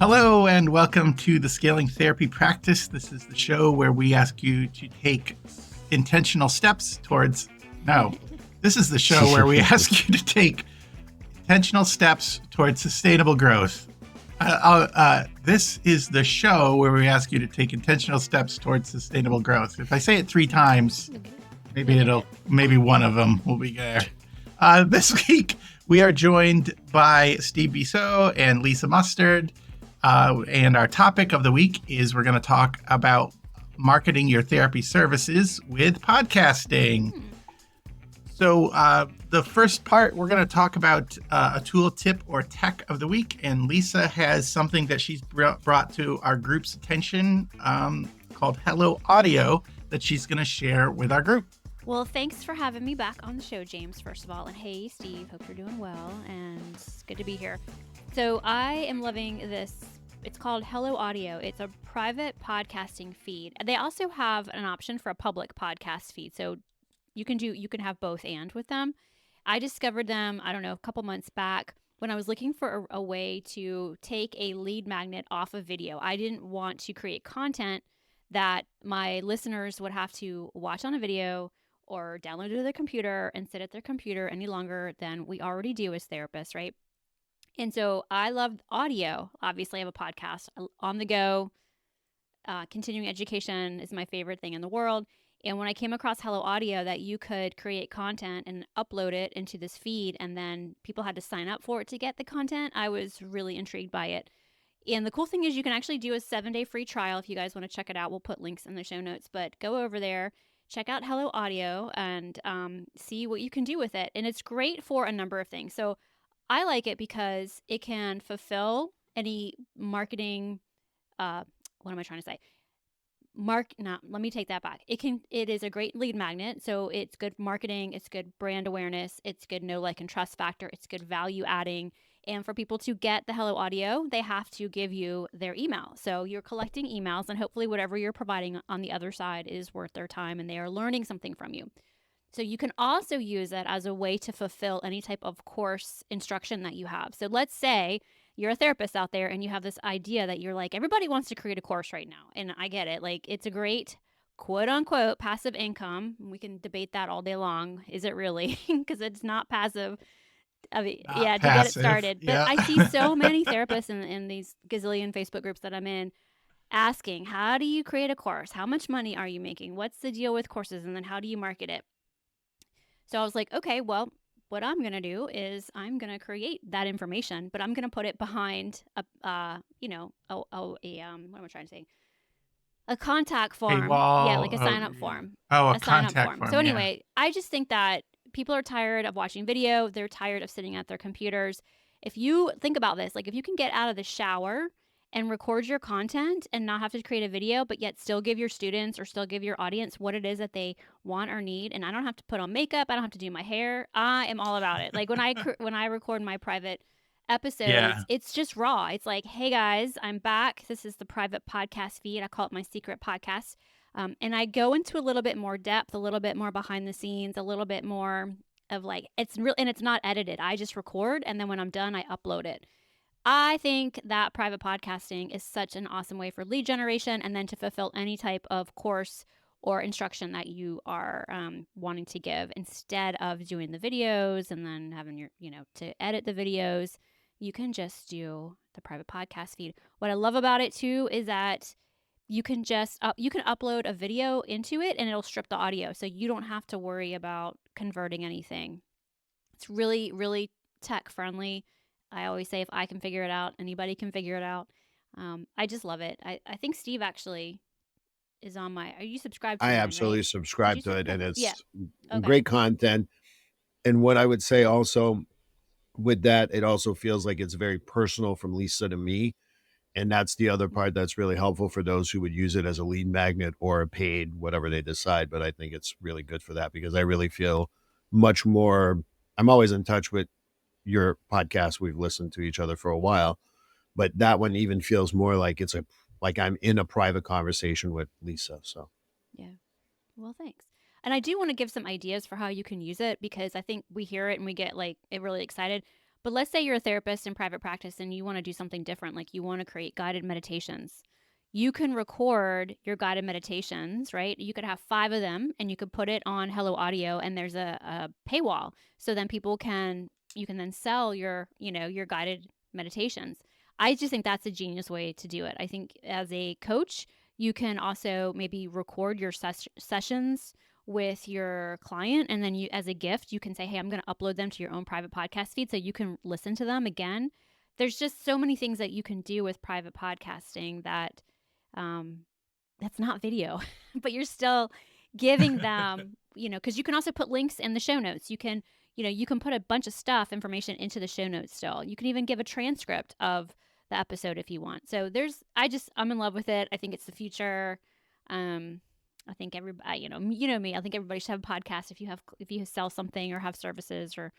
Hello and welcome to the Scaling Therapy Practice. This is the show where we ask you to take intentional steps towards... No, this is the show where we ask you to take intentional steps towards sustainable growth. This is the show where we ask you to take intentional steps towards sustainable growth. If I say it 3 times, maybe one of them will be there. This week, we are joined by Steve Biso and Lisa Mustard. And our topic of the week is we're going to talk about marketing your therapy services with podcasting. So the first part, we're going to talk about a tool, tip, or tech of the week. And Lisa has something that she's brought to our group's attention called Hello Audio that she's going to share with our group. Well, thanks for having me back on the show, James, first of all. And hey, Steve, hope you're doing well. And it's good to be here. So I am loving this. It's called Hello Audio. It's a private podcasting feed. They also have an option for a public podcast feed. So you can have both and with them. I discovered them, a couple months back when I was looking for a way to take a lead magnet off of video. I didn't want to create content that my listeners would have to watch on a video or download to their computer and sit at their computer any longer than we already do as therapists, right? And so I love audio. Obviously, I have a podcast on the go. Continuing education is my favorite thing in the world. And when I came across Hello Audio, that you could create content and upload it into this feed, and then people had to sign up for it to get the content, I was really intrigued by it. And the cool thing is you can actually do a 7-day free trial if you guys want to check it out. We'll put links in the show notes, but go over there, check out Hello Audio, and see what you can do with it. And it's great for a number of things. So I like it because it can fulfill any marketing, what am I trying to say? Let me take that back. It is a great lead magnet. So it's good marketing. It's good brand awareness. It's good know, like, and trust factor. It's good value adding. And for people to get the Hello Audio, they have to give you their email. So you're collecting emails, and hopefully whatever you're providing on the other side is worth their time and they are learning something from you. So you can also use it as a way to fulfill any type of course instruction that you have. So let's say you're a therapist out there and you have this idea that you're like, everybody wants to create a course right now. And I get it. Like, it's a great quote unquote passive income. We can debate that all day long. Is it really? Because it's not passive. To get it started. But I see so many therapists in these gazillion Facebook groups that I'm in asking, how do you create a course? How much money are you making? What's the deal with courses? And then how do you market it? So I was like, okay, well, what I'm going to do is I'm going to create that information, but I'm going to put it behind what am I trying to say? A contact form. Paywall, yeah, like a sign up form. A contact form. So anyway, I just think that people are tired of watching video. They're tired of sitting at their computers. If you think about this, like if you can get out of the shower and record your content and not have to create a video, but yet still give your students or still give your audience what it is that they want or need. And I don't have to put on makeup. I don't have to do my hair. I am all about it. Like when I record my private episodes, it's just raw. It's like, hey guys, I'm back. This is the private podcast feed. I call it my secret podcast. And I go into a little bit more depth, a little bit more behind the scenes, a little bit more of like, it's real, and it's not edited. I just record. And then when I'm done, I upload it. I think that private podcasting is such an awesome way for lead generation and then to fulfill any type of course or instruction that you are wanting to give instead of doing the videos and then having your, to edit the videos. You can just do the private podcast feed. What I love about it too is that you can just you can upload a video into it and it'll strip the audio, so you don't have to worry about converting anything. It's really, really tech friendly. I always say if I can figure it out, anybody can figure it out. I just love it. I think Steve actually is on my... Are you subscribed to it? I absolutely subscribe to it, and it's Okay. great content. And what I would say also with that, it also feels like it's very personal from Lisa to me. And that's the other part that's really helpful for those who would use it as a lead magnet or a paid, whatever they decide. But I think it's really good for that because I really feel much more... I'm always in touch with your podcast. We've listened to each other for a while, but that one even feels more like like I'm in a private conversation with Lisa. So yeah, well, thanks. And I do want to give some ideas for how you can use it because I think we hear it and we get like really excited. But let's say you're a therapist in private practice and you want to do something different, like you want to create guided meditations. You can record your guided meditations, right? You could have 5 of them and you could put it on Hello Audio, and there's a paywall. So then you can then sell your guided meditations. I just think that's a genius way to do it. I think as a coach, you can also maybe record your sessions with your client, and then you, as a gift, you can say, hey, I'm going to upload them to your own private podcast feed so you can listen to them again. There's just so many things that you can do with private podcasting that that's not video, but you're still giving them, because you can also put links in the show notes. You can put a bunch of information into the show notes still. You can even give a transcript of the episode if you want. So I'm in love with it. I think it's the future. I think everybody, me, I think everybody should have a podcast if you sell something or have services or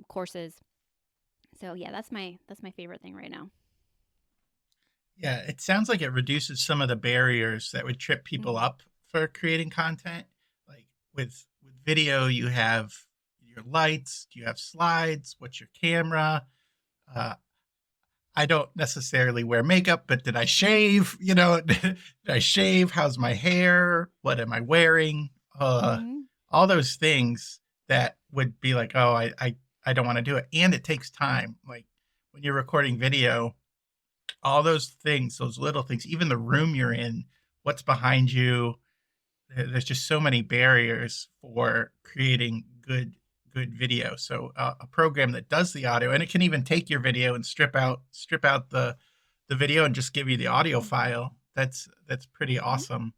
courses. So yeah, that's my favorite thing right now. Yeah, it sounds like it reduces some of the barriers that would trip people up for creating content. Like with video, you have your lights, do you have slides, what's your camera? I don't necessarily wear makeup, but did I shave? Did I shave? How's my hair? What am I wearing? All those things that would be like, oh, I don't want to do it. And it takes time. Like when you're recording video, all those things, those little things, even the room you're in, what's behind you, there's just so many barriers for creating good video. So a program that does the audio, and it can even take your video and strip out the video and just give you the audio file. That's pretty awesome.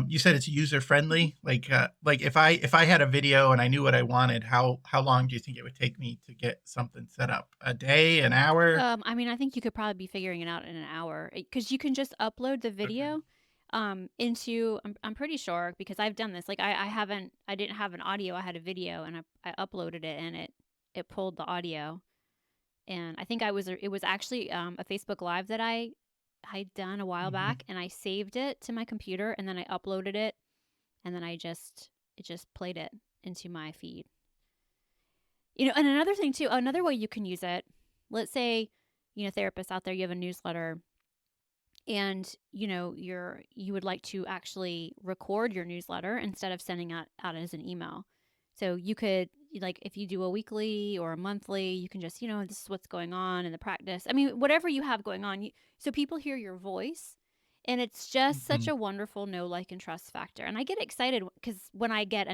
You said it's user friendly. Like if I had a video and I knew what I wanted, how long do you think it would take me to get something set up? A day, an hour? I think you could probably be figuring it out in an hour, because you can just upload the video into, I'm pretty sure, because I've done this. Like I didn't have an audio, I had a video, and I uploaded it, and it pulled the audio. And I think it was actually a Facebook Live that I'd done a while back, and I saved it to my computer, and then I uploaded it, and then it just played it into my feed. And another thing too, another way you can use it, let's say, therapists out there, you have a newsletter, and you would like to actually record your newsletter instead of sending out as an email. So you could, like, if you do a weekly or a monthly, you can just, this is what's going on in the practice. I mean, whatever you have going on, so people hear your voice, and it's just such a wonderful know, like, and trust factor. And I get excited because when I get a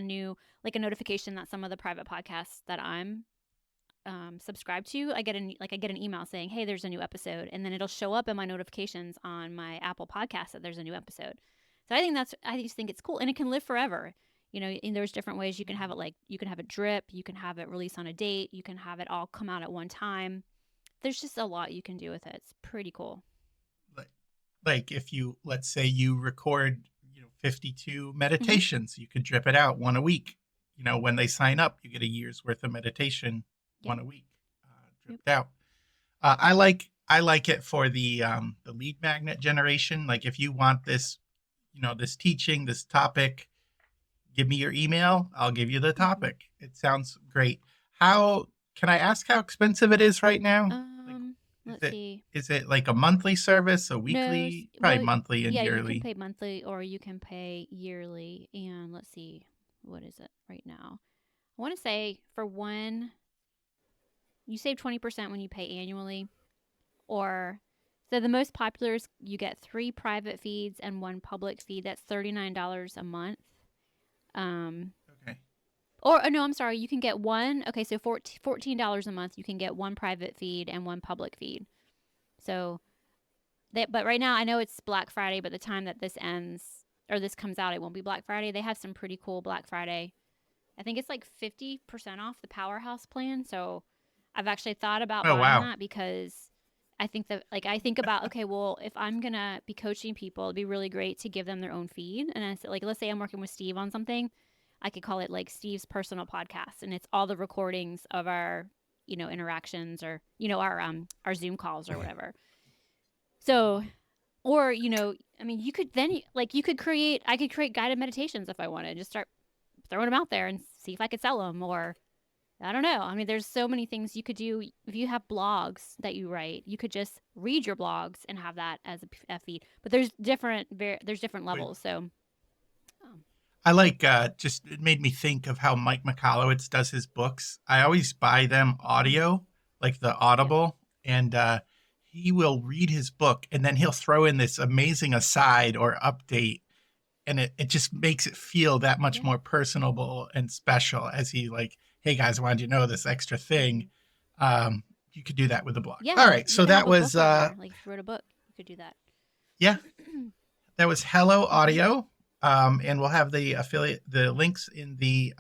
notification that some of the private podcasts that I'm subscribed to, I get an email saying, hey, there's a new episode, and then it'll show up in my notifications on my Apple Podcast that there's a new episode. So I just think it's cool, and it can live forever. And there's different ways you can have it. Like you can have it drip, you can have it release on a date, you can have it all come out at one time. There's just a lot you can do with it. It's pretty cool. Like if let's say you record 52 meditations, you could drip it out one a week. When they sign up, you get a year's worth of meditation. One a week, dripped out. I like it for the lead magnet generation. Like if you want this, this teaching, this topic, give me your email. I'll give you the topic. It sounds great. Can I ask how expensive it is right now? Let's see. Is it like a monthly service, a weekly? No, probably monthly and yearly. Yeah, you can pay monthly or you can pay yearly. And let's see, what is it right now? I want to say for one, you save 20% when you pay annually. So the most popular is you get 3 private feeds and 1 public feed. That's $39 a month. Okay. Or no, I'm sorry. You can get one. Okay, so $14 a month. You can get 1 private feed and 1 public feed. So, but right now I know it's Black Friday, but the time that this ends or this comes out, it won't be Black Friday. They have some pretty cool Black Friday. I think it's like 50% off the Powerhouse plan. So I've actually thought about buying that, because I think about, okay, well, if I'm going to be coaching people, it'd be really great to give them their own feed. And I said, like, let's say I'm working with Steve on something, I could call it like Steve's personal podcast, and it's all the recordings of our, interactions or, our Zoom calls or whatever. So, or, you could then, like, I could create guided meditations if I wanted, just start throwing them out there and see if I could sell them, or I don't know. I mean, there's so many things you could do. If you have blogs that you write, you could just read your blogs and have that as a feed. But there's different levels. So, um, I like just it made me think of how Mike Michalowicz does his books. I always buy them audio, like the yep. Audible, and he will read his book and then he'll throw in this amazing aside or update, and it just makes it feel that much Yeah. more personable and special as he like, hey guys, I wanted you to know this extra thing. You could do that with a blog. Yeah. All right, You so could have that a was book on there. Like if you wrote a book, you could do that. yeah, that was Hello Mhm. Audio. And we'll have the links in the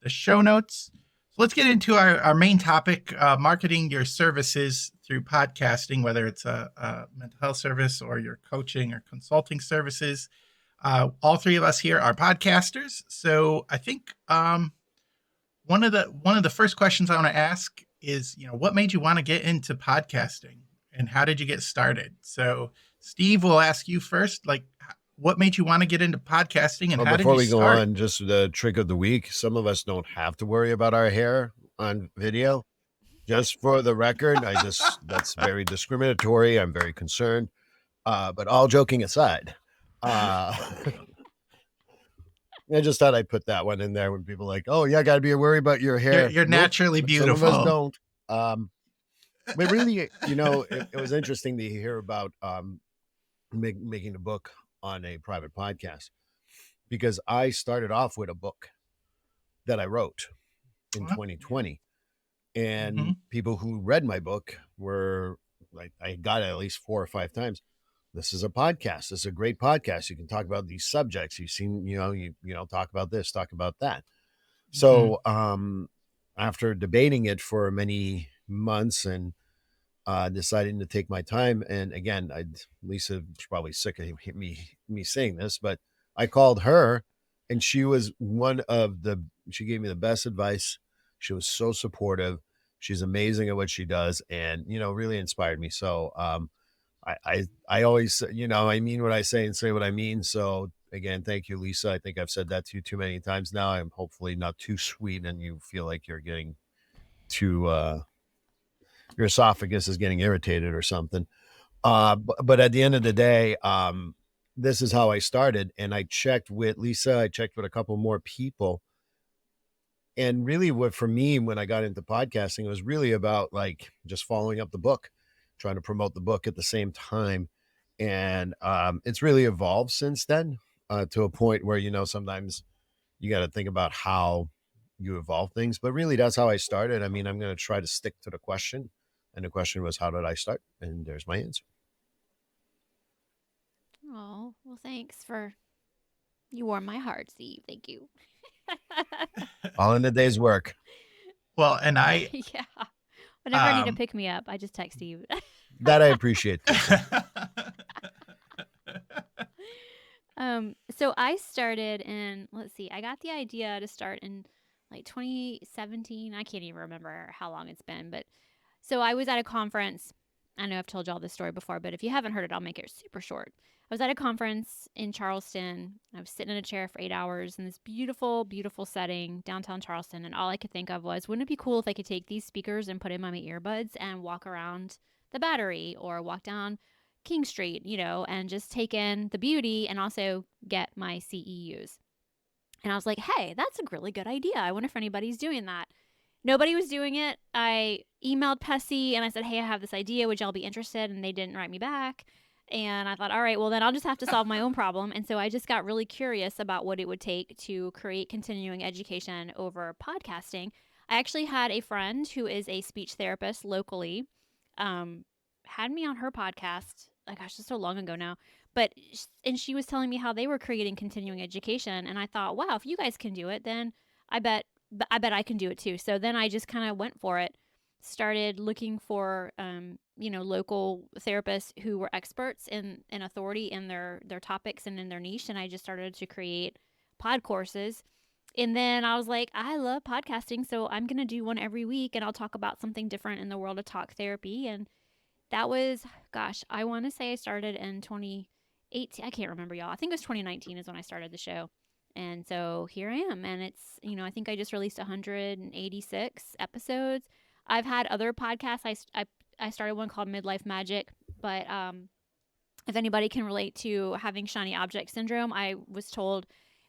show notes. So let's get into our main topic: marketing your services through podcasting, whether it's a mental health service or your coaching or consulting services. All three of us here are podcasters, so I think one of the first questions I want to ask is, what made you want to get into podcasting, and how did you get started? So, Steve, will ask you first, like, what made you want to get into podcasting, and Well, how did before you we go start? on, just the trick of the week. Some of us don't have to worry about our hair on video. Just for the record, that's very discriminatory. I'm very concerned. But all joking aside, I just thought I'd put that one in there when people are like, oh, yeah, got to be worried about your hair. You're Nope, naturally but some of us beautiful. don't. But really, it was interesting to hear about making a book on a private podcast, because I started off with a book that I wrote in 2020. And Mm-hmm. people who read my book were like, I got it at least 4 or 5 times. This is a podcast. This is a great podcast. You can talk about these subjects. You've seen, you talk about this, talk about that. So after debating it for many months and deciding to take my time, and again, Lisa was probably sick of me saying this, but I called her, and she was she gave me the best advice. She was so supportive. She's amazing at what she does, and really inspired me. So I always, I mean what I say and say what I mean. So again, thank you, Lisa. I think I've said that to you too many times now. I'm hopefully not too sweet and you feel like you're getting too your esophagus is getting irritated or something. But at the end of the day, this is how I started. And I checked with Lisa, I checked with a couple more people. And really what for me, when I got into podcasting, it was really about like just following up the book, trying to promote the book at the same time. And it's really evolved since then to a point where, sometimes you got to think about how you evolve things, but really that's how I started. I mean, I'm going to try to stick to the question. And the question was, how did I start? And there's my answer. Oh, well, thanks for you warm my heart, Steve. Thank you. All in a day's work. Well, and I Yeah. Whenever I need to pick me up, I just text Steve. That I appreciate. So I started in, let's see, I got the idea to start in like 2017. I can't even remember how long it's been, but so I was at a conference. I know I've told y'all this story before, but if you haven't heard it, I'll make it super short. I was at a conference in Charleston. I was sitting in a chair for 8 hours in this beautiful, beautiful setting downtown Charleston. And all I could think of was, wouldn't it be cool if I could take these speakers and put in my earbuds and walk around the Battery or walk down King Street, and just take in the beauty and also get my CEUs. And I was like, hey, that's a really good idea. I wonder if anybody's doing that. Nobody was doing it. I emailed Pessy and I said, hey, I have this idea. Would y'all be interested? And they didn't write me back. And I thought, all right, well, then I'll just have to solve my own problem. And so I just got really curious about what it would take to create continuing education over podcasting. I actually had a friend who is a speech therapist locally, had me on her podcast. Oh gosh, it's so long ago now. And she was telling me how they were creating continuing education. And I thought, wow, if you guys can do it, then I bet I can do it too. So then I just kind of went for it. Started looking for, local therapists who were experts in authority in their topics and in their niche. And I just started to create pod courses. And then I was like, I love podcasting, so I'm going to do one every week and I'll talk about something different in the world of talk therapy. And that was, gosh, I want to say I started in 2018. I can't remember, y'all. I think it was 2019 is when I started the show. And so here I am. And it's, I think I just released 186 episodes. I've had other podcasts. I started one called Midlife Magic, but if anybody can relate to having shiny object syndrome, I was told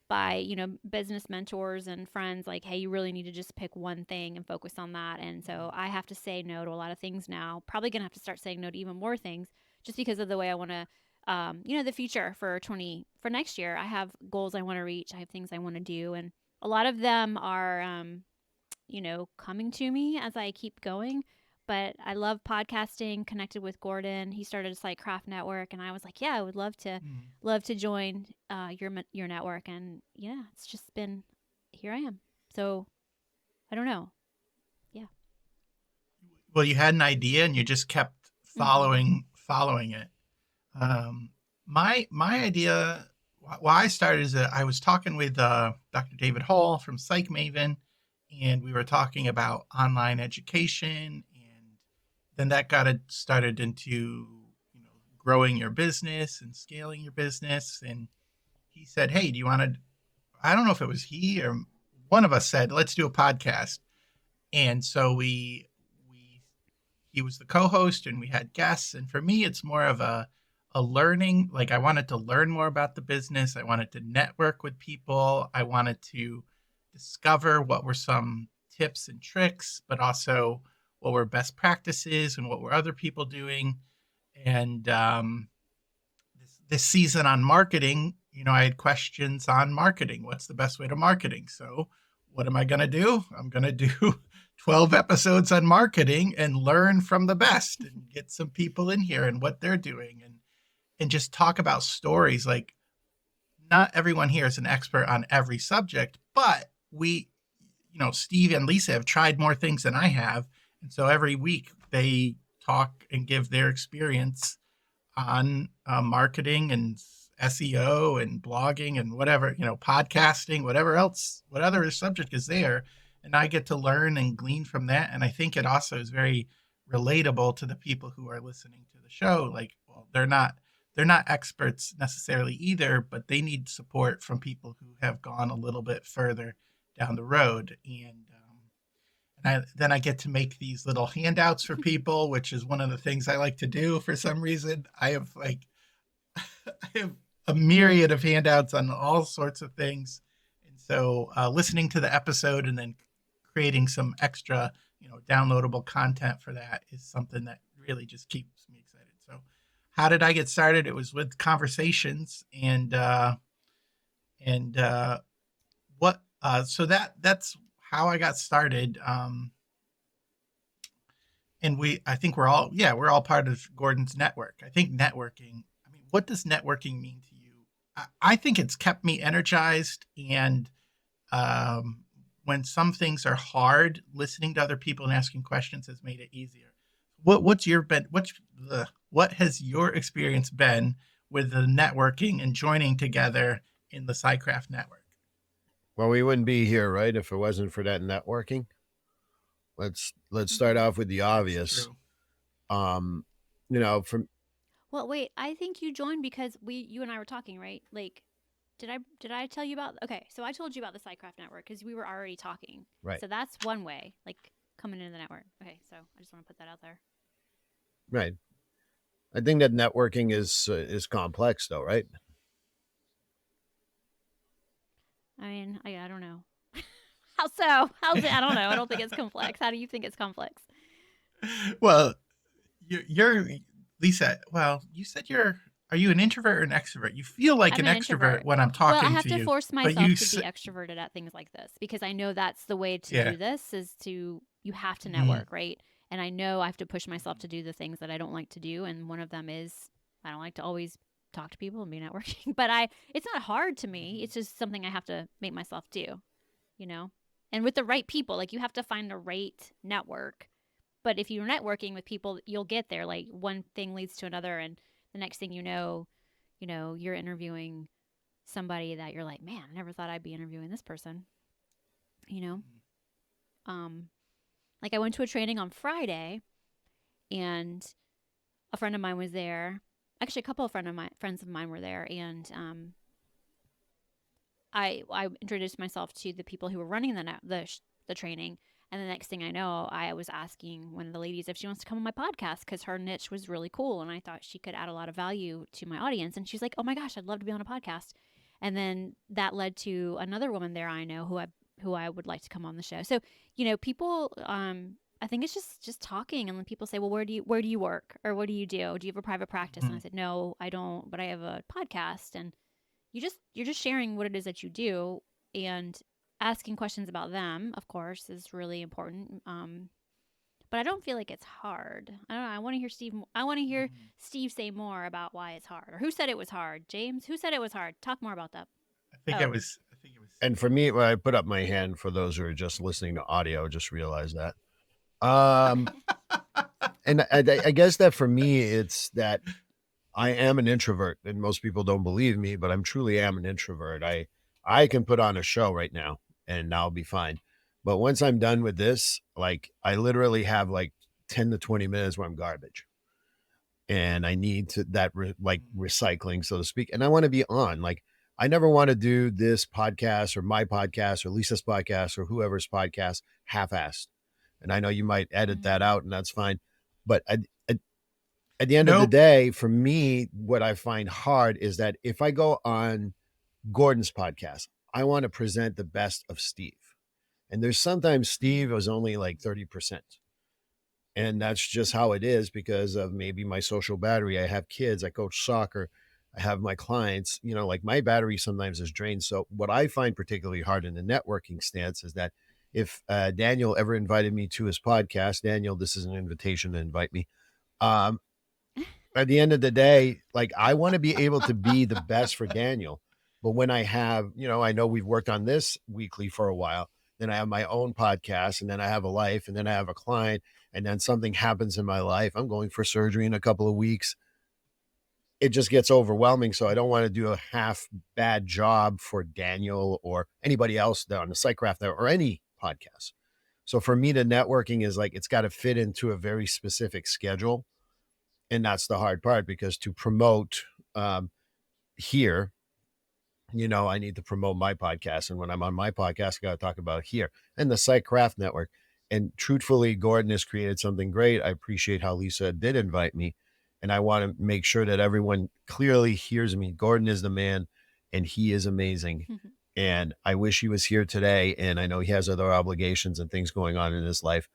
by, business mentors and friends, like, hey, you really need to just pick one thing and focus on that. And so I have to say no to a lot of things now. Probably going to have to start saying no to even more things just because of the way I want to, the future for next year. I have goals I want to reach. I have things I want to do. And a lot of them are, coming to me as I keep going. But I love podcasting, connected with Gordon. He started a site craft network, and I was like, yeah, I would love to join your network. And yeah, it's just been, here I am. So I don't know. Yeah. Well, you had an idea and you just kept following it. My idea, why I started is that I was talking with Dr. David Hall from Psych Maven, and we were talking about online education, and then that got it started into growing your business and scaling your business. And he said, "Hey, do you want to?" I don't know if it was he or one of us said, "Let's do a podcast." And so he was the co-host, and we had guests. And for me, it's more of a learning. Like, I wanted to learn more about the business. I wanted to network with people. I wanted to discover what were some tips and tricks, but also what were best practices and what were other people doing. And this season on marketing, I had questions on marketing. What's the best way to marketing? So what am I going to do? I'm going to do 12 episodes on marketing and learn from the best and get some people in here and what they're doing, and just talk about stories. Like, not everyone here is an expert on every subject, but we, Steve and Lisa have tried more things than I have. And so every week they talk and give their experience on marketing and SEO and blogging and whatever, podcasting, whatever other subject is there. And I get to learn and glean from that. And I think it also is very relatable to the people who are listening to the show. Like, well, they're not experts necessarily either, but they need support from people who have gone a little bit further down the road. And then I get to make these little handouts for people, which is one of the things I like to do for some reason. I have a myriad of handouts on all sorts of things. And so listening to the episode and then creating some extra, downloadable content for that is something that really just keeps me excited. So how did I get started? It was with conversations and what, so that's how I got started. And I think we're all part of Gordon's network. I think networking, what does networking mean to you? I think it's kept me energized. And when some things are hard, listening to other people and asking questions has made it easier. What has your experience been with the networking and joining together in the SciCraft network? Well, we wouldn't be here, right, if it wasn't for that networking. Let's start off with the obvious. From Well, wait, I think you joined because you and I were talking, right? Like, did I tell you about? Okay, so I told you about the SciCraft network because we were already talking. Right. So that's one way, like coming into the network. Okay, so I just want to put that out there. Right. I think that networking is complex, though, right? I don't know. How so? How's it? I don't know. I don't think it's complex. How do you think it's complex? Well, you're Lisa. Well, you said are you an introvert or an extrovert? You feel like an extrovert introvert when I'm talking to you. Well, I have to force myself to be extroverted at things like this because I know that's the way to do this is you have to network, right? And I know I have to push myself to do the things that I don't like to do. And one of them is I don't like to always talk to people and be networking, but it's not hard to me. It's just something I have to make myself do, and with the right people, like you have to find the right network. But if you're networking with people, you'll get there. Like one thing leads to another. And the next thing you know, you're interviewing somebody that you're like, man, I never thought I'd be interviewing this person, like I went to a training on Friday and a friend of mine was there. Actually, a couple of friends of mine were there. And I introduced myself to the people who were running the training. And the next thing I know, I was asking one of the ladies if she wants to come on my podcast because her niche was really cool. And I thought she could add a lot of value to my audience. And she's like, oh my gosh, I'd love to be on a podcast. And then that led to another woman there I know who I would like to come on the show. So, people, I think it's just talking. And when people say, well, where do you work? Or what do you do? Do you have a private practice? And I said, no, I don't, but I have a podcast. And you're just sharing what it is that you do, and asking questions about them, of course, is really important. But I don't feel like it's hard. I don't know. I want to hear Steve say more about why it's hard, or who said it was hard. James, who said it was hard? Talk more about that. I think it was. And for me, when I put up my hand, for those who are just listening to audio, just realize that. And I guess that for me, it's that I am an introvert, and most people don't believe me, but I'm truly am an introvert. I can put on a show right now and I'll be fine. But once I'm done with this, like I literally have like 10 to 20 minutes where I'm garbage. And I need to recycling, so to speak. And I want to be on. Like, I never want to do this podcast or my podcast or Lisa's podcast or whoever's podcast half-assed. And I know you might edit that out, and that's fine. But at the end of the day, for me, what I find hard is that if I go on Gordon's podcast, I want to present the best of Steve. And there's sometimes Steve is only like 30%. And that's just how it is because of maybe my social battery. I have kids, I coach soccer, I have my clients, like my battery sometimes is drained. So what I find particularly hard in the networking stance is that if Daniel ever invited me to his podcast, Daniel, this is an invitation to invite me. At the end of the day, like I want to be able to be the best for Daniel. But when I have, I know we've worked on this weekly for a while, then I have my own podcast, and then I have a life, and then I have a client, and then something happens in my life. I'm going for surgery in a couple of weeks. It just gets overwhelming. So I don't want to do a half bad job for Daniel or anybody else on the Psycraft or any podcast. So for me, the networking is like, it's got to fit into a very specific schedule. And that's the hard part, because to promote here, I need to promote my podcast. And when I'm on my podcast, I got to talk about here and the Psycraft Network. And truthfully, Gordon has created something great. I appreciate how Lisa did invite me. And I want to make sure that everyone clearly hears me. Gordon is the man, and he is amazing. And I wish he was here today. And I know he has other obligations and things going on in his life.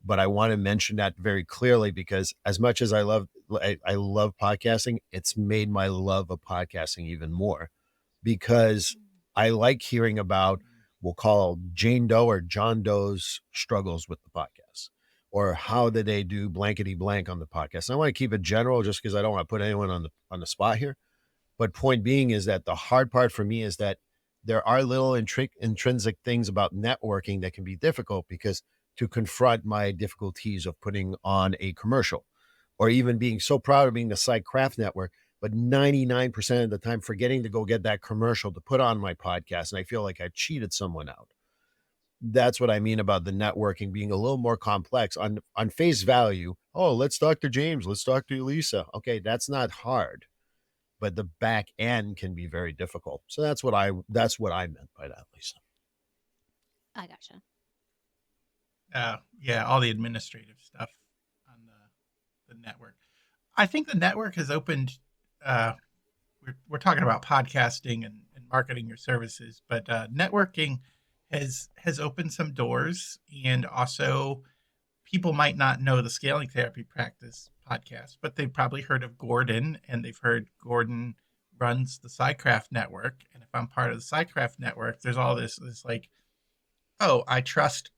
But I want to mention that very clearly, because as much as I love podcasting, it's made my love of podcasting even more, because I like hearing about, we'll call Jane Doe or John Doe's struggles with the podcast, or how did they do blankety blank on the podcast. And I want to keep it general just because I don't want to put anyone on the spot here. But point being is that the hard part for me is that there are little intrinsic things about networking that can be difficult, because to confront my difficulties of putting on a commercial, or even being so proud of being the Psycraft Network, but 99% of the time forgetting to go get that commercial to put on my podcast. And I feel like I cheated someone out. That's what I mean about the networking being a little more complex on face value. Oh, let's talk to James. Let's talk to Lisa. Okay. That's not hard, but the back end can be very difficult. So that's what I meant by that, Lisa. I gotcha. Yeah, all the administrative stuff on the network. I think the network has opened. We're talking about podcasting and marketing your services, but networking has opened some doors, and also people might not know the Scaling Therapy Practice podcast, but they've probably heard of Gordon, and they've heard Gordon runs the Psycraft Network. And if I'm part of the Psycraft Network, there's all this like, oh, I trust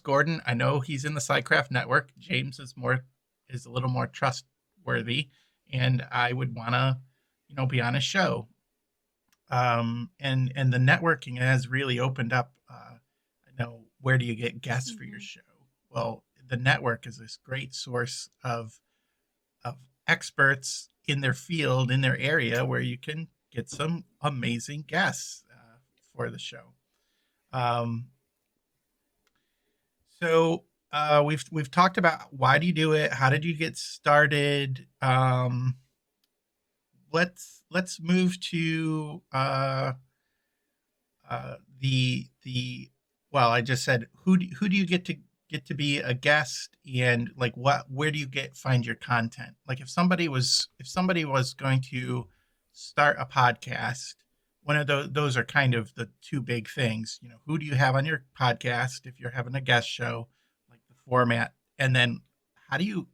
Gordon. I know he's in the Psycraft Network. James is a little more trustworthy, and I would want to, be on a show. And the networking has really opened up. Where do you get guests for your show? Well, the network is this great source of experts in their field, in their area, where you can get some amazing guests for the show. So we've talked about why do you do it? How did you get started? Let's move to the well, I just said who do you get to be a guest, and like where do you find your content? Like if somebody was going to start a podcast, one of those are kind of the two big things. You know, who do you have on your podcast if you're having a guest show, like the format, and then how do you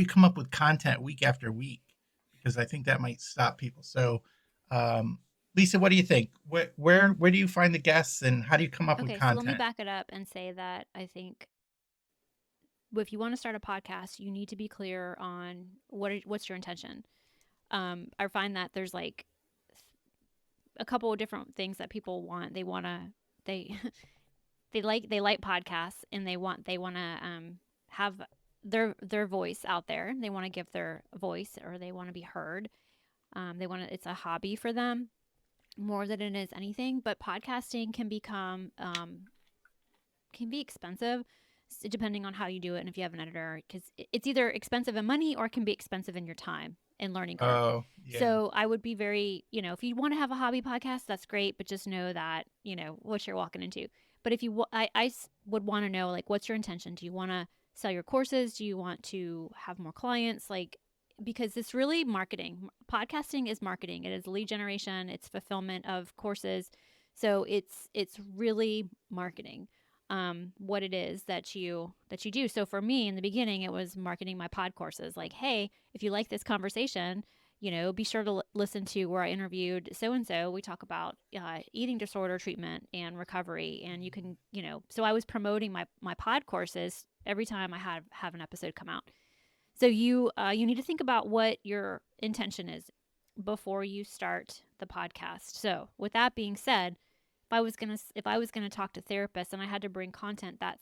come up with content week after week? Because I think that might stop people. So, Lisa, what do you think? Where do you find the guests, and how do you come up with Okay, so let me content? back it up and say that I think if you want to start a podcast, you need to be clear on what's your intention. I find that there's like a couple of different things that people want. They they like podcasts, and they want to have their voice out there. They want to give their voice, or they want to be heard. It's a hobby for them more than it is anything. But podcasting can be expensive depending on how you do it and if you have an editor, because it's either expensive in money or it can be expensive in your time and learning curve. Oh, yeah. So I would be very, if you want to have a hobby podcast, that's great, but just know that, what you're walking into. But if I would want to know, like, what's your intention? Do you want to sell your courses? Do you want to have more clients? Like, because it's really marketing. Podcasting is marketing. It is lead generation. It's fulfillment of courses. So it's really marketing. What it is that you do. So for me in the beginning, it was marketing my pod courses. Like, hey, if you like this conversation, be sure to listen to where I interviewed so-and-so. We talk about eating disorder treatment and recovery. And you can, so I was promoting my pod courses every time I have an episode come out. So you need to think about what your intention is before you start the podcast. So with that being said, if I was gonna talk to therapists and I had to bring content that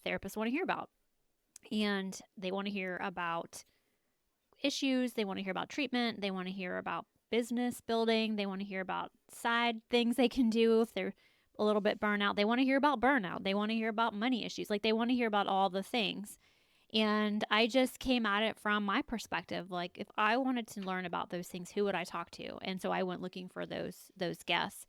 therapists want to hear about, and they want to hear about issues, they want to hear about treatment, they want to hear about business building, they want to hear about side things they can do if they're a little bit burnout, they want to hear about burnout, they want to hear about money issues, like they want to hear about all the things. And I just came at it from my perspective. Like, if I wanted to learn about those things, who would I talk to? And so I went looking for those guests.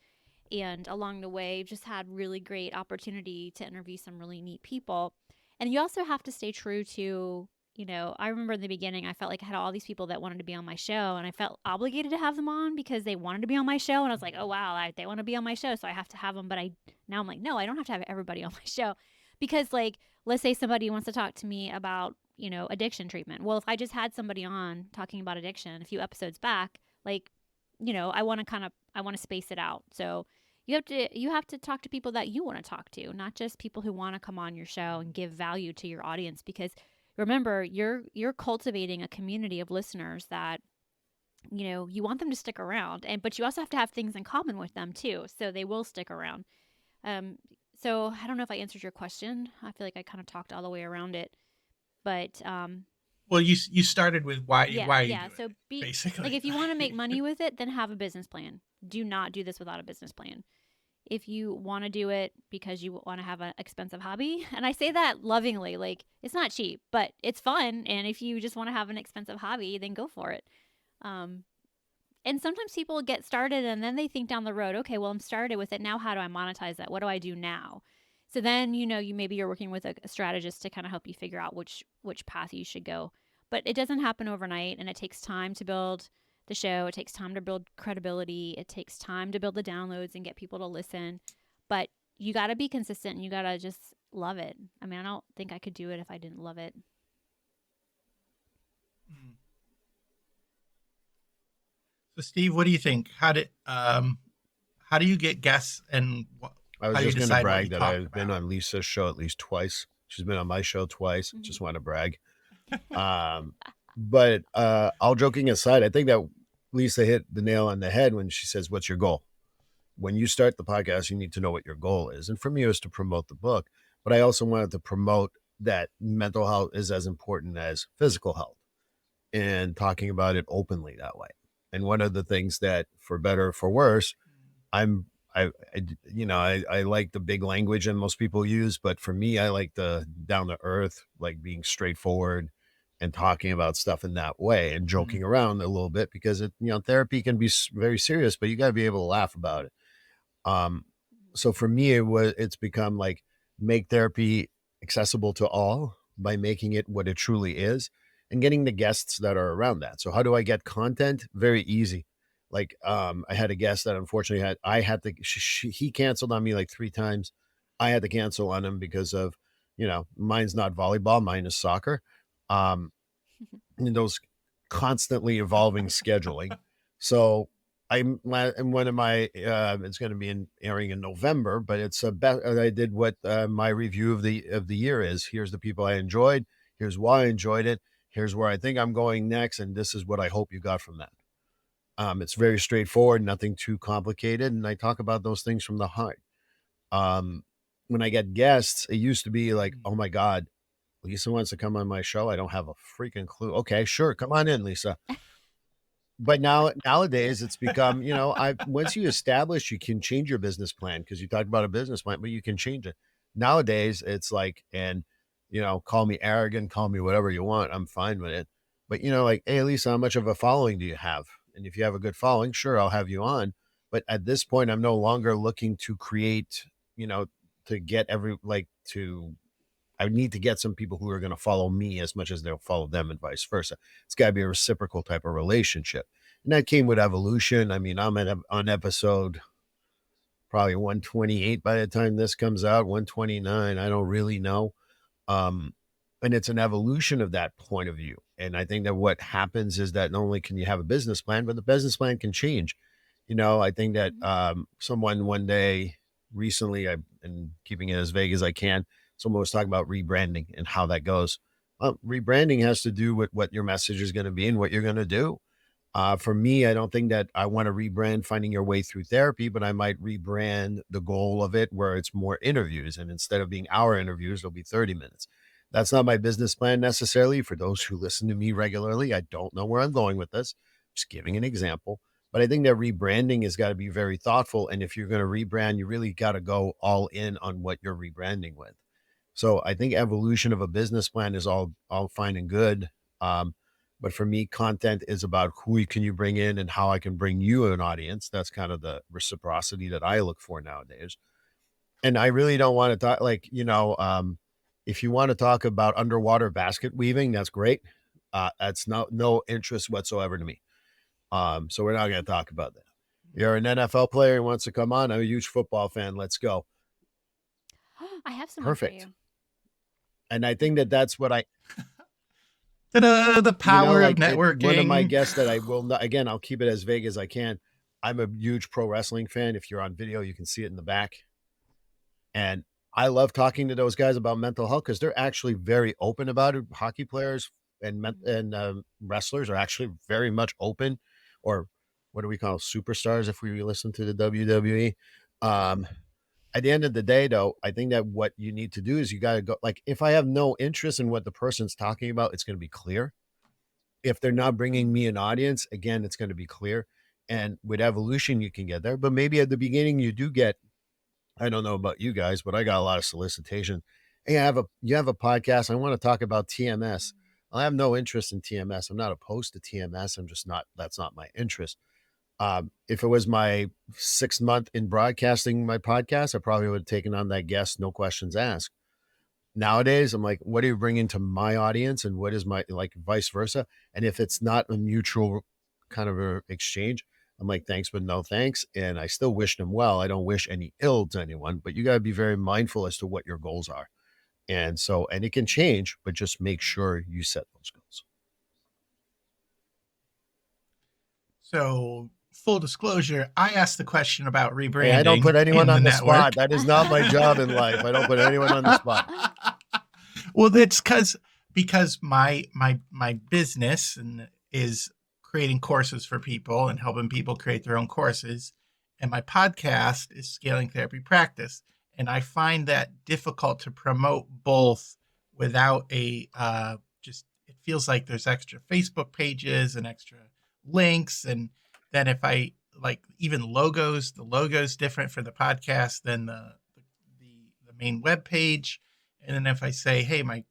And along the way, just had really great opportunity to interview some really neat people. And you also have to stay true to, I remember in the beginning, I felt like I had all these people that wanted to be on my show, and I felt obligated to have them on because they wanted to be on my show. And I was like, oh, wow, they want to be on my show, so I have to have them. But now I'm like, no, I don't have to have everybody on my show. Because, like, let's say somebody wants to talk to me about, addiction treatment. Well, if I just had somebody on talking about addiction a few episodes back, like, I want to space it out. So you have to talk to people that you want to talk to, not just people who want to come on your show and give value to your audience. Because remember, you're cultivating a community of listeners that, you want them to stick around, but you also have to have things in common with them too, so they will stick around. So I don't know if I answered your question. I feel like I kind of talked all the way around it, but Well, you started with why you do so it, basically. like, if you want to make money with it, then have a business plan. Do not do this without a business plan. If you want to do it because you want to have an expensive hobby, and I say that lovingly, like, it's not cheap, but it's fun. And if you just want to have an expensive hobby, then go for it. And sometimes people get started and then they think down the road, okay, well, I'm started with it. Now, how do I monetize that? What do I do now? So then, you're working with a strategist to kind of help you figure out which path you should go. But it doesn't happen overnight, and it takes time to build the show. It takes time to build credibility. It takes time to build the downloads and get people to listen. But you got to be consistent, and you got to just love it. I mean, I don't think I could do it if I didn't love it. So, Steve, what do you think? How do you get guests, and I was how do you just going to decide what brag you that talk I've been about? on Lisa's show at least twice. She's been on my show twice. Mhm. Just want to brag. But all joking aside, I think that Lisa hit the nail on the head when she says, what's your goal? When you start the podcast, you need to know what your goal is. And for me, it was to promote the book. But I also wanted to promote that mental health is as important as physical health, and talking about it openly that way. And one of the things that, for better or for worse, I like the big language that most people use, but for me, I like the down to earth, like being straightforward and talking about stuff in that way and joking around a little bit, because therapy can be very serious, but you got to be able to laugh about it. So for me, it's become like make therapy accessible to all by making it what it truly is and getting the guests that are around that. So how do I get content? Very easy. Like I had a guest that unfortunately I had to he canceled on me like 3 times. I had to cancel on him because of, mine's not volleyball, mine is soccer. Um and those constantly evolving scheduling. So I'm in one of my it's going to be airing in November, but it's I did what my review of the year is. Here's the people I enjoyed. Here's why I enjoyed it. Here's where I think I'm going next, and this is what I hope you got from that. It's very straightforward, nothing too complicated, and I talk about those things from the heart. Um, when I get guests, it used to be like, oh my God, Lisa wants to come on my show. I don't have a freaking clue. Okay, sure. Come on in, Lisa. But nowadays it's become, once you establish, you can change your business plan because you talked about a business plan, but you can change it. Nowadays it's like, and, call me arrogant, call me whatever you want. I'm fine with it. But, like, hey, Lisa, how much of a following do you have? And if you have a good following, sure, I'll have you on. But at this point, I'm no longer looking to create, to get I need to get some people who are going to follow me as much as they'll follow them and vice versa. It's got to be a reciprocal type of relationship. And that came with evolution. I mean, I'm on episode probably 128 by the time this comes out, 129. I don't really know. And it's an evolution of that point of view. And I think that what happens is that not only can you have a business plan, but the business plan can change. I think that someone one day recently, and keeping it as vague as I can, someone was talking about rebranding and how that goes. Rebranding has to do with what your message is going to be and what you're going to do. For me, I don't think that I want to rebrand finding your way through therapy, but I might rebrand the goal of it where it's more interviews. And instead of being hour interviews, it'll be 30 minutes. That's not my business plan necessarily. For those who listen to me regularly, I don't know where I'm going with this. Just giving an example. But I think that rebranding has got to be very thoughtful. And if you're going to rebrand, you really got to go all in on what you're rebranding with. So I think evolution of a business plan is all fine and good. But for me, content is about who can you bring in and how I can bring you an audience. That's kind of the reciprocity that I look for nowadays. And I really don't want to talk if you want to talk about underwater basket weaving, that's great. That's no interest whatsoever to me. So we're not going to talk about that. You're an NFL player who wants to come on. I'm a huge football fan. Let's go. I have someone for you. And I think that that's what the power of networking. One of my guests that I will not, again, I'll keep it as vague as I can. I'm a huge pro wrestling fan. If you're on video, you can see it in the back. And I love talking to those guys about mental health because they're actually very open about it. Hockey players and wrestlers are actually very much open, or what do we call superstars if we listen to the WWE? At the end of the day, though, I think that what you need to do is you got to go, like, if I have no interest in what the person's talking about, it's going to be clear. If they're not bringing me an audience, again, it's going to be clear. And with evolution, you can get there. But maybe at the beginning, you do get, I don't know about you guys, but I got a lot of solicitation. Hey, you have a podcast. I want to talk about TMS. I have no interest in TMS. I'm not opposed to TMS. That's not my interest. If it was my 6th month in broadcasting my podcast, I probably would have taken on that guest, no questions asked. Nowadays, I'm like, what are you bringing to my audience, and what is my, like, vice versa? And if it's not a mutual kind of a exchange, I'm like, thanks, but no thanks. And I still wish them well. I don't wish any ill to anyone, but you got to be very mindful as to what your goals are. And it can change, but just make sure you set those goals. So, full disclosure, I asked the question about rebranding. Hey, I don't put anyone on the spot. That is not my job in life. I don't put anyone on the spot. Well, that's because my business is creating courses for people and helping people create their own courses, and my podcast is Scaling Therapy Practice. And I find that difficult to promote both without it feels like there's extra Facebook pages and extra links. And then if I like even logos, the logo's different for the podcast than the main web page. And then if I say, hey, my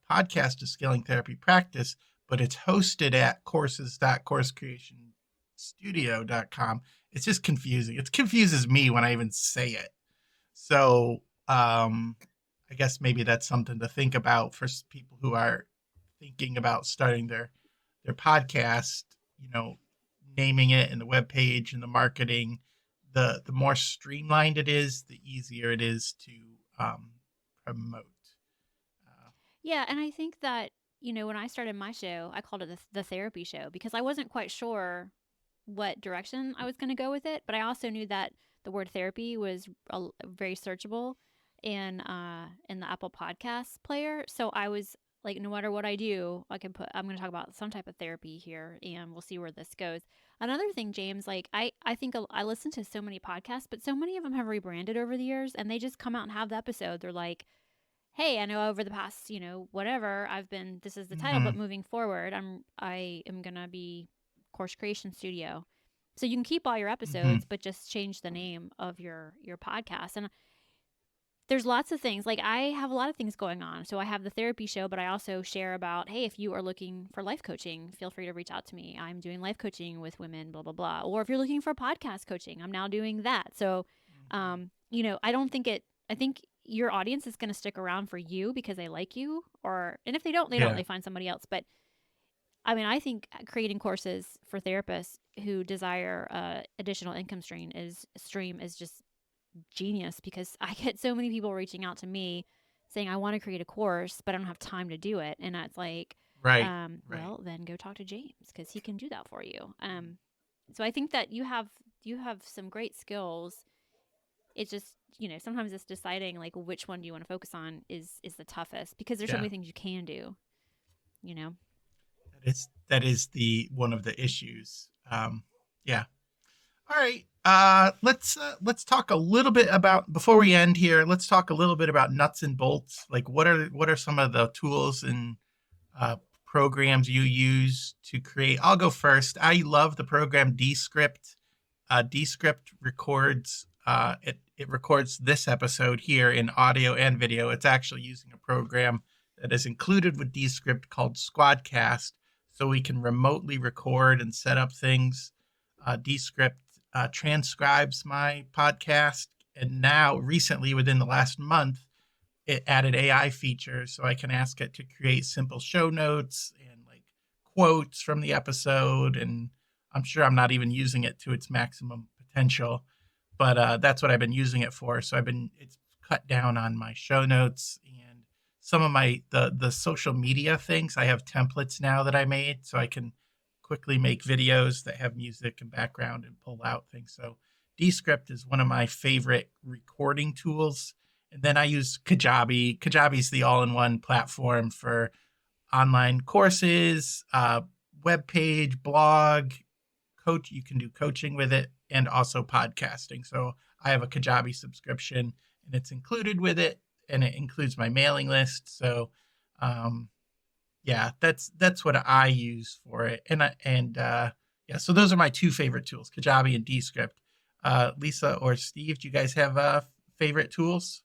podcast is Scaling Therapy Practice, but it's hosted at courses.coursecreationstudio.com, it's just confusing. It confuses me when I even say it. So I guess maybe that's something to think about for people who are thinking about starting their podcast. You know, naming it and the web page and the marketing. The more streamlined it is, the easier it is to promote. Yeah, and I think that, when I started my show, I called it the therapy show because I wasn't quite sure what direction I was going to go with it, but I also knew that the word therapy was very searchable in the Apple Podcast player. So I was like, no matter what I do, I'm going to talk about some type of therapy here, and we'll see where this goes. Another thing, James, like I think I listen to so many podcasts, but so many of them have rebranded over the years, and they just come out and have the episode. They're like, hey, I know over the past, whatever, this is the title, but moving forward, I am going to be Course Creation Studio. So you can keep all your episodes, but just change the name of your podcast. And there's lots of things. Like I have a lot of things going on. So I have the therapy show, but I also share about, hey, if you are looking for life coaching, feel free to reach out to me. I'm doing life coaching with women, blah, blah, blah. Or if you're looking for podcast coaching, I'm now doing that. So, I think your audience is going to stick around for you because they like you, and if they don't, they find somebody else. But I mean, I think creating courses for therapists who desire additional income stream is just genius, because I get so many people reaching out to me saying, I want to create a course, but I don't have time to do it. And it's like, Right. Well, then go talk to James because he can do that for you. So I think that you have some great skills. It's just, sometimes it's deciding like which one do you want to focus on is the toughest, because there's so many things you can do, That is the one of the issues. Yeah. All right. Let's talk a little bit about, before we end here, let's talk a little bit about nuts and bolts. Like what are some of the tools and programs you use to create? I'll go first. I love the program Descript. Descript records it records this episode here in audio and video. It's actually using a program that is included with Descript called Squadcast, so we can remotely record and set up things. Descript transcribes my podcast, and now recently, within the last month, it added AI features, so I can ask it to create simple show notes and like quotes from the episode. And I'm sure I'm not even using it to its maximum potential, but that's what I've been using it for. So it's cut down on my show notes and some of my the social media things. I have templates now that I made, so I can quickly make videos that have music and background and pull out things. So Descript is one of my favorite recording tools. And then I use Kajabi. Kajabi is the all-in-one platform for online courses, web page, blog, coach. You can do coaching with it, and also podcasting. So I have a Kajabi subscription, and it's included with it, and it includes my mailing list. So, that's what I use for it. So those are my two favorite tools, Kajabi and Descript. Lisa or Steve, do you guys have favorite tools?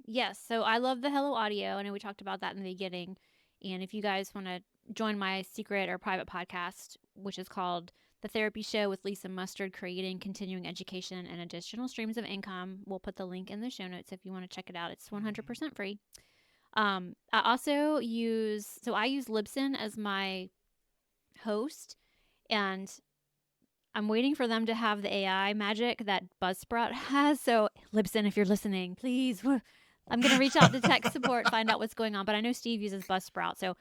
Yes. So I love the Hello Audio. I know we talked about that in the beginning. And if you guys want to join my secret or private podcast, which is called The Therapy Show with Lisa Mustard, Creating Continuing Education and Additional Streams of Income, we'll put the link in the show notes if you want to check it out. It's 100% free. I also use Libsyn as my host, and I'm waiting for them to have the AI magic that Buzzsprout has. So Libsyn, if you're listening, please, I'm going to reach out to tech support, find out what's going on. But I know Steve uses Buzzsprout. So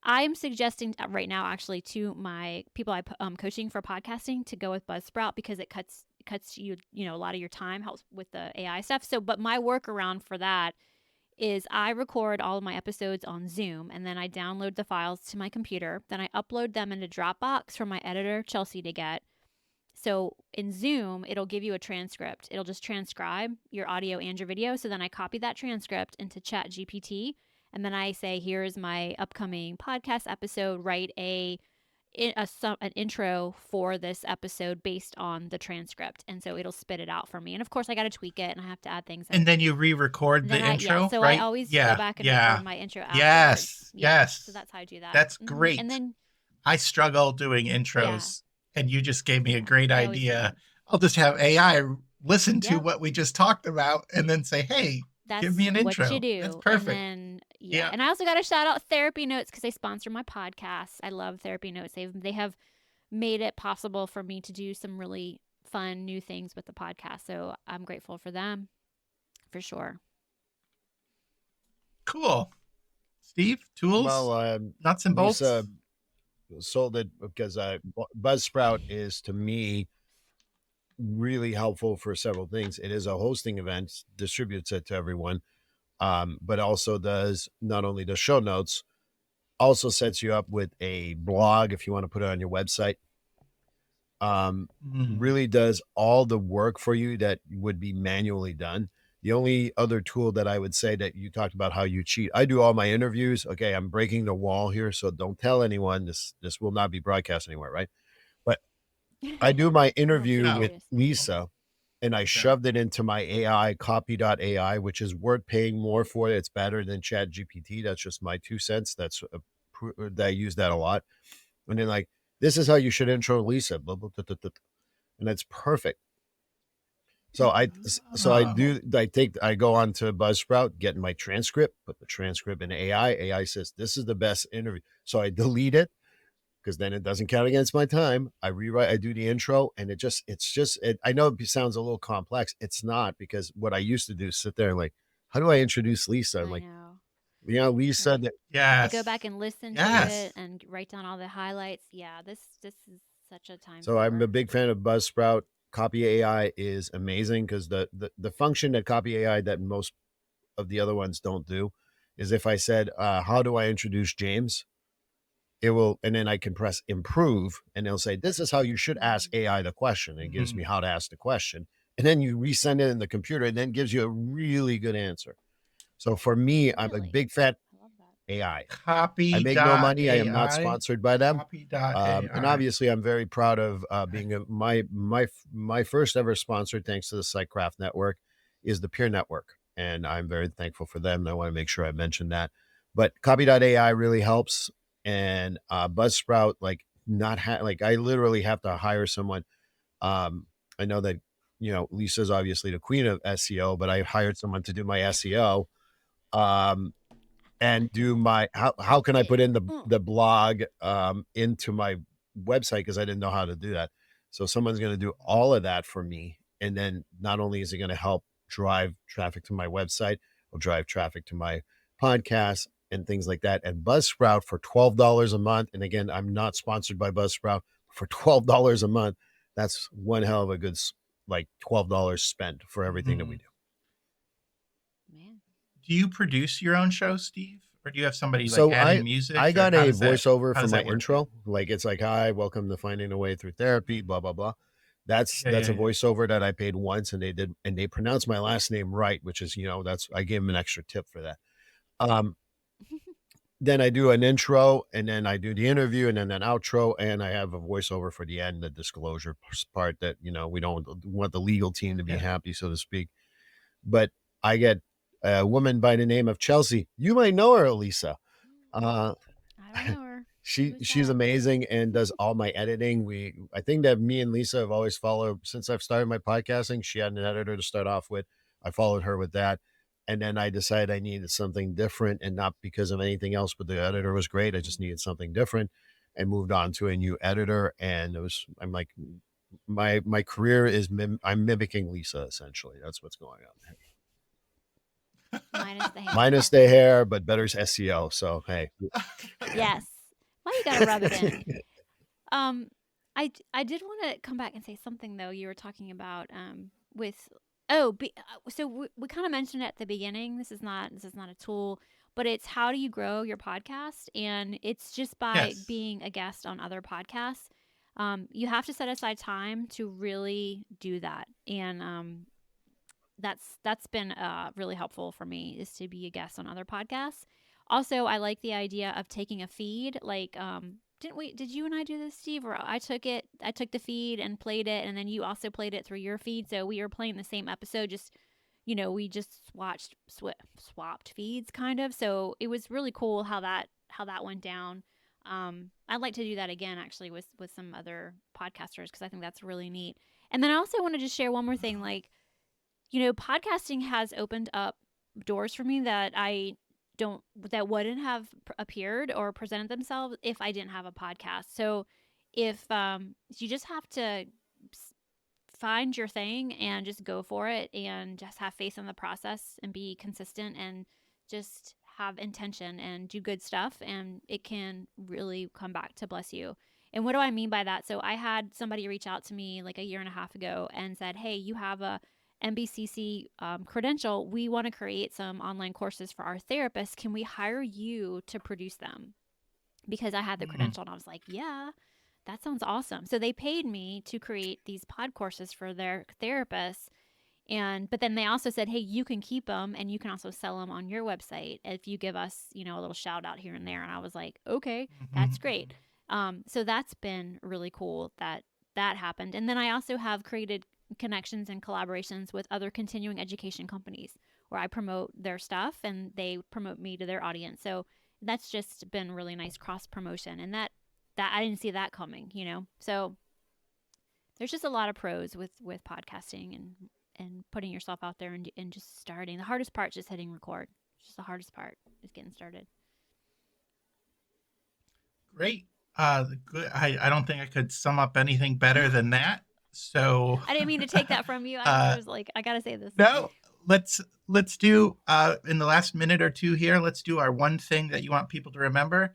I'm suggesting right now, actually, to my people I'm coaching for podcasting to go with Buzzsprout, because it cuts you, a lot of your time, helps with the AI stuff. So, but my workaround for that is I record all of my episodes on Zoom, and then I download the files to my computer. Then I upload them into Dropbox for my editor, Chelsea, to get. So in Zoom, it'll give you a transcript. It'll just transcribe your audio and your video. So then I copy that transcript into ChatGPT, and then I say, here's my upcoming podcast episode. Write an intro for this episode based on the transcript. And so it'll spit it out for me. And of course, I got to tweak it, and I have to add things. And then you re-record the intro, so right? I always go back and record my intro afterwards. Yes. So that's how I do that. That's great. And then I struggle doing intros. and you just gave me a great I always idea. do. I'll just have AI listen to Yep. what we just talked about and then say, hey, give That's me an what you intro. do. That's And perfect. then, yeah. Yeah. And I also got to shout out Therapy Notes because they sponsor my podcast. I love Therapy Notes. They have made it possible for me to do some really fun new things with the podcast. So I'm grateful for them for sure. Cool. Steve, tools, Well, nuts and Lisa bolts. sold it because Buzzsprout is to me really helpful for several things. It is a hosting event, distributes it to everyone, but also does not only the show notes, also sets you up with a blog if you want to put it on your website. Really does all the work for you that would be manually done. The only other tool that I would say that you talked about how you cheat. I do all my interviews. Okay, I'm breaking the wall here, so don't tell anyone. This will not be broadcast anywhere, right? But I do my interview with Serious. Lisa and I shoved it into my AI copy.ai, which is worth paying more for. It's better than Chat GPT. That's just my 2 cents. That I use that a lot. And then like, this is how you should intro Lisa, blah, blah, blah, blah, blah. And that's perfect. So I go on to Buzzsprout, get my transcript, put the transcript in AI. AI says, this is the best interview. So I delete it because then it doesn't count against my time. I rewrite, I do the intro, and I know it sounds a little complex. It's not, because what I used to do is sit there and like, how do I introduce Lisa? I'm I like, know. Lisa, Right. that Have to go Yes. back and listen to Yes. it and write down all the highlights. Yeah, this is such a time so I'm a saver. big fan of Buzzsprout. Copy AI is amazing because the function that Copy AI that most of the other ones don't do is if I said, how do I introduce James? It will, and then I can press improve and it'll say, this is how you should ask AI the question. And it gives me how to ask the question. And then you resend it in the computer and then gives you a really good answer. So for me, I'm a Really? big fan I love that. AI. I make no money. I am not Copy.ai. sponsored by them. And Copy.ai. obviously, I'm very proud of being my first ever sponsor, thanks to the SiteCraft Network, is the Peer Network, and I'm very thankful for them. And I want to make sure I mention that. But Copy.ai really helps, and Buzzsprout, like I literally have to hire someone. I know that Lisa's obviously the queen of SEO, but I hired someone to do my SEO. And do my how can I put in the blog into my website, because I didn't know how to do that. So someone's going to do all of that for me, and then not only is it going to help drive traffic to my website, will drive traffic to my podcast and things like that. And Buzzsprout for $12 a month, and again, I'm not sponsored by Buzzsprout. For $12 a month, that's one hell of a good like $12 spent for everything that we do. Man. Do you produce your own show, Steve? Or do you have somebody like So adding music? I Or got how a does that voiceover how for does my that work for you? intro. Like, it's like, hi, welcome to Finding a Way Through Therapy, blah, blah, blah. That's Yeah, a yeah, voiceover that I paid once, and they pronounced my last name right, which is, I gave them an extra tip for that. Then I do an intro, and then I do the interview, and then an outro, and I have a voiceover for the end, the disclosure part that, we don't want the legal team to be yeah. happy, so to speak. But I get a woman by the name of Chelsea. You might know her, Elisa. I don't know her. She's amazing and does all my editing. I think that me and Lisa have always followed since I've started my podcasting. She had an editor to start off with. I followed her with that. And then I decided I needed something different, and not because of anything else, but the editor was great. I just needed something different and moved on to a new editor. And I'm like, my career is, I'm mimicking Lisa, essentially. That's what's going on. Minus the hair. Minus the hair, but better SEO. So, hey. Yes. Why you gotta rub it in? I did want to come back and say something though. You were talking about with so we kind of mentioned it at the beginning. This is not a tool, but it's how do you grow your podcast, and it's just by Yes. being a guest on other podcasts. You have to set aside time to really do that, and that's been really helpful for me, is to be a guest on other podcasts. Also, I like the idea of taking a feed. Like, did you and I do this, Steve? Or I took the feed and played it, and then you also played it through your feed. So we were playing the same episode, just, we just swapped feeds kind of. So it was really cool how that went down. I'd like to do that again, actually, with some other podcasters, because I think that's really neat. And then I also want to just share one more thing. Like, podcasting has opened up doors for me that that wouldn't have appeared or presented themselves if I didn't have a podcast. So if you just have to find your thing and just go for it, and just have faith in the process and be consistent and just have intention and do good stuff, and it can really come back to bless you. And what do I mean by that? So I had somebody reach out to me like a year and a half ago and said, hey, you have a MBCC credential. We want to create some online courses for our therapists. Can we hire you to produce them? Because I had the credential, and I was like, yeah, that sounds awesome. So they paid me to create these pod courses for their therapists. But then they also said, hey, you can keep them, and you can also sell them on your website if you give us, a little shout out here and there. And I was like, okay, that's great. So that's been really cool that happened. And then I also have created connections and collaborations with other continuing education companies where I promote their stuff and they promote me to their audience. So that's just been really nice cross promotion, and that I didn't see that coming, So there's just a lot of pros with podcasting and putting yourself out there and just starting. The hardest part is just hitting record. It's just the hardest part is getting started. Great. Good. I don't think I could sum up anything better than that. So I didn't mean to take that from you. I was like, I got to say this. No, let's do in the last minute or two here, let's do our one thing that you want people to remember.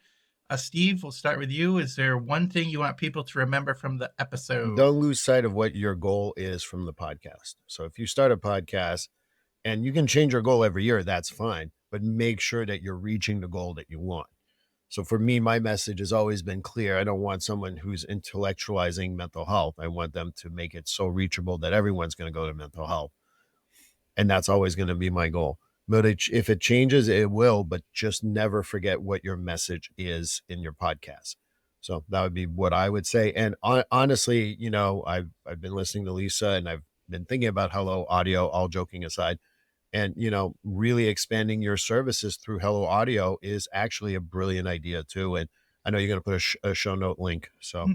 Steve, we'll start with you. Is there one thing you want people to remember from the episode? Don't lose sight of what your goal is from the podcast. So if you start a podcast, and you can change your goal every year, that's fine, but make sure that you're reaching the goal that you want. So for me, my message has always been clear. I don't want someone who's intellectualizing mental health. I want them to make it so reachable that everyone's going to go to mental health. And that's always going to be my goal. But if it changes, it will, but just never forget what your message is in your podcast. So that would be what I would say. And honestly, I've been listening to Lisa, and I've been thinking about Hello Audio, all joking aside. And, really expanding your services through Hello Audio is actually a brilliant idea too. And I know you're going to put a show note link. So.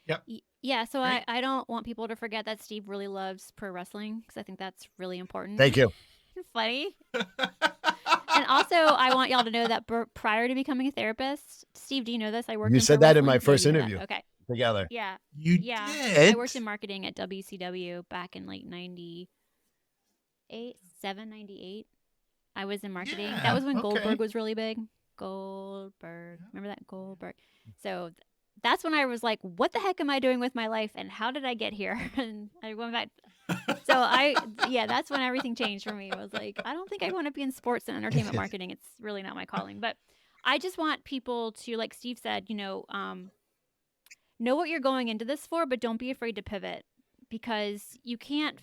Yep. Yeah, so I don't want people to forget that Steve really loves pro wrestling, because I think that's really important. Thank you. Funny. And also, I want y'all to know that prior to becoming a therapist, Steve, do you know this? I worked. You said that in my first interview. Okay. Together. Yeah. You did? I worked in marketing at WCW back in like 98. I was in marketing. Yeah, that was when Goldberg was really big. Goldberg. Remember that? Goldberg. So that's when I was like, what the heck am I doing with my life, and how did I get here? And I went back. So that's when everything changed for me. I was like, I don't think I want to be in sports and entertainment marketing. It's really not my calling. But I just want people to, like Steve said, know what you're going into this for, but don't be afraid to pivot, because you can't.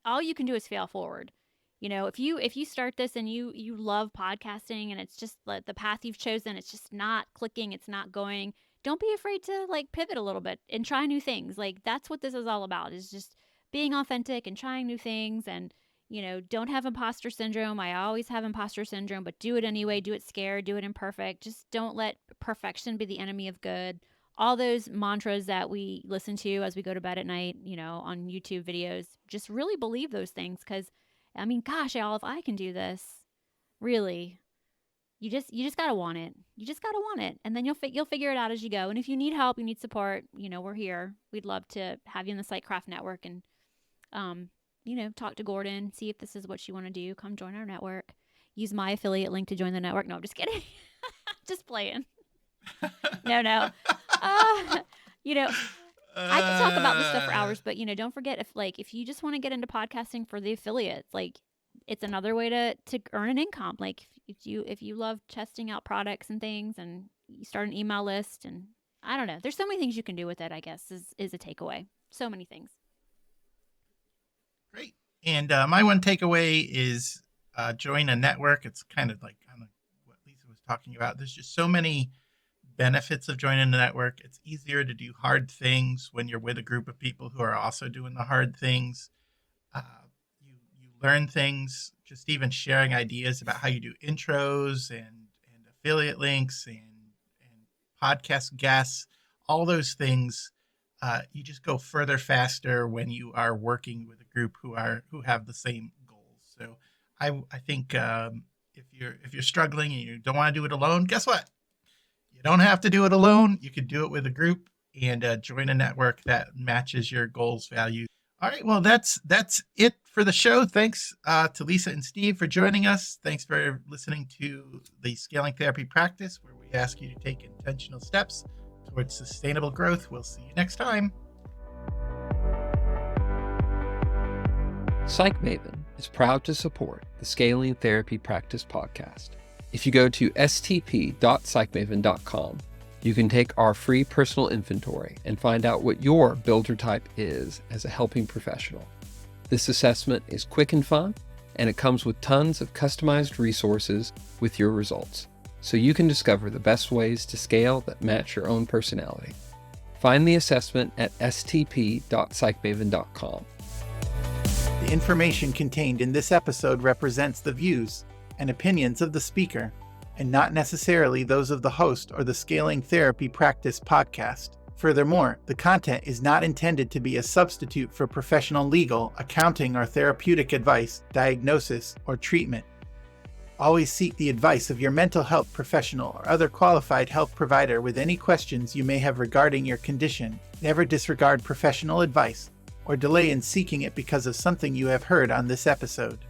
All you can do is fail forward. If you start this and you love podcasting, and it's just the path you've chosen, it's just not clicking, it's not going. Don't be afraid to pivot a little bit and try new things. That's what this is all about, is just being authentic and trying new things. And, don't have imposter syndrome. I always have imposter syndrome, but do it anyway. Do it scared, do it imperfect. Just don't let perfection be the enemy of good. All those mantras that we listen to as we go to bed at night, on YouTube videos, just really believe those things. Because, gosh, y'all, if I can do this, really, you just gotta want it. You just gotta want it, and then you'll figure it out as you go. And if you need help, you need support, we're here. We'd love to have you in the Sightcraft network, and talk to Gordon, see if this is what you want to do. Come join our network. Use my affiliate link to join the network. No, I'm just kidding. Just playing. No. I could talk about this stuff for hours, but don't forget, if you just want to get into podcasting for the affiliates, it's another way to earn an income. If you love testing out products and things, and you start an email list, and I don't know, there's so many things you can do with it, I guess, is a takeaway. So many things. Great. And my one takeaway is join a network. It's kind of like what Lisa was talking about. There's just so many benefits of joining a network. It's easier to do hard things when you're with a group of people who are also doing the hard things. You learn things, just even sharing ideas about how you do intros and affiliate links and podcast guests, all those things. You just go further faster when you are working with a group who have the same goals. So I think if you're struggling and you don't want to do it alone, guess what? You don't have to do it alone. You can do it with a group and join a network that matches your goals, values. All right, well, that's it for the show. Thanks to Lisa and Steve for joining us. Thanks for listening to the Scaling Therapy Practice, where we ask you to take intentional steps towards sustainable growth. We'll see you next time. Psych Maven is proud to support the Scaling Therapy Practice podcast. If you go to stp.psychmaven.com, you can take our free personal inventory and find out what your builder type is as a helping professional. This assessment is quick and fun, and it comes with tons of customized resources with your results, so you can discover the best ways to scale that match your own personality. Find the assessment at stp.psychmaven.com. The information contained in this episode represents the views and opinions of the speaker, and not necessarily those of the host or the Scaling Therapy Practice podcast. Furthermore, the content is not intended to be a substitute for professional legal, accounting, or therapeutic advice, diagnosis, or treatment. Always seek the advice of your mental health professional or other qualified health provider with any questions you may have regarding your condition. Never disregard professional advice or delay in seeking it because of something you have heard on this episode.